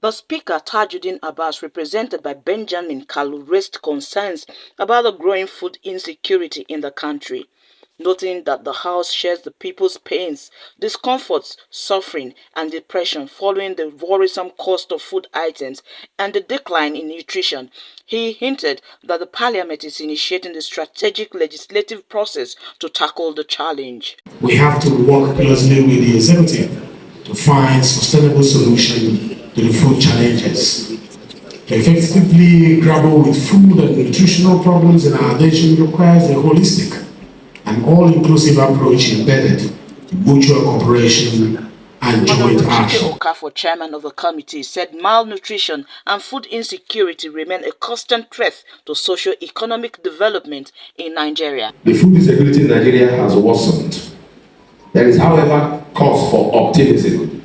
The Speaker, Tajuddin Abbas, represented by Benjamin Kalu, raised concerns about the growing food insecurity in the country, noting that the House shares the people's pains, discomforts, suffering, and depression following the worrisome cost of food items and the decline in nutrition. He hinted that the Parliament is initiating the strategic legislative process to tackle the challenge. We have to work closely with the executive to find sustainable solutions to the food challenges. To effectively grapple with food and nutritional problems in our nation requires a holistic and all-inclusive approach embedded in mutual cooperation and joint action. Okafor, chairman of the committee, said malnutrition and food insecurity remain a constant threat to socio-economic development in Nigeria. The food insecurity in Nigeria has worsened. There is, however, cause for optimism.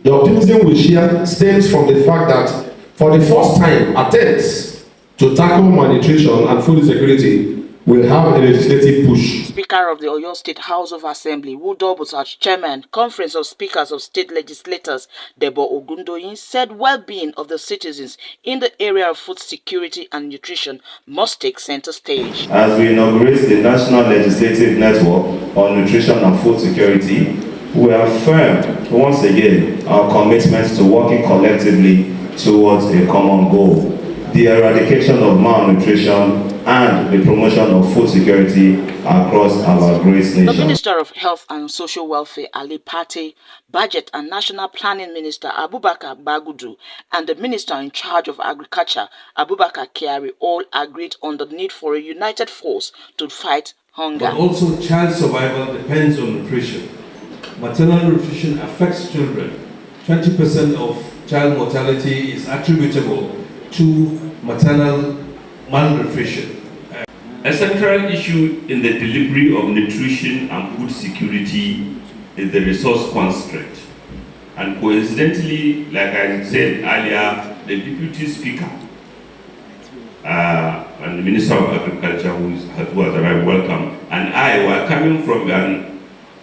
The optimism we share stems from the fact that for the first time, attempts to tackle malnutrition and food insecurity will have a legislative push. Speaker of the Oyo State House of Assembly, who doubles as chairman, Conference of Speakers of State Legislators, Debo Ogundoyin, said well-being of the citizens in the area of food security and nutrition must take center stage. As we inaugurate the National Legislative Network on Nutrition and Food Security, we affirm once again our commitment to working collectively towards a common goal: the eradication of malnutrition and the promotion of food security across our great nation. The Minister of Health and Social Welfare, Ali Pate, Budget and National Planning Minister, Abubakar Bagudu, and the Minister in charge of Agriculture, Abubakar Kyari, all agreed on the need for a united force to fight hunger. But also, child survival depends on nutrition. Maternal nutrition affects children. 20% of child mortality is attributable to maternal malnutrition. A central issue in the delivery of nutrition and food security is the resource constraint. And coincidentally, like I said earlier, the Deputy Speaker and the Minister of Agriculture, who has arrived, welcome, and I were coming from an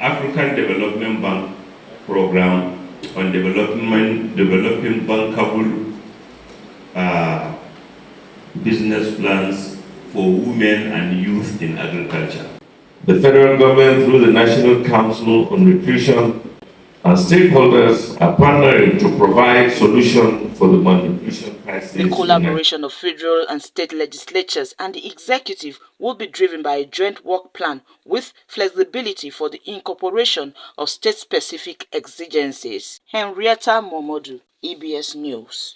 African Development Bank program on developing bankable business plans for women and youth in agriculture. The federal government, through the National Council on Nutrition, and stakeholders are partnering to provide solutions for the malnutrition crisis. The collaboration of federal and state legislatures and the executive will be driven by a joint work plan with flexibility for the incorporation of state-specific exigencies. Henrietta Momodu, EBS News.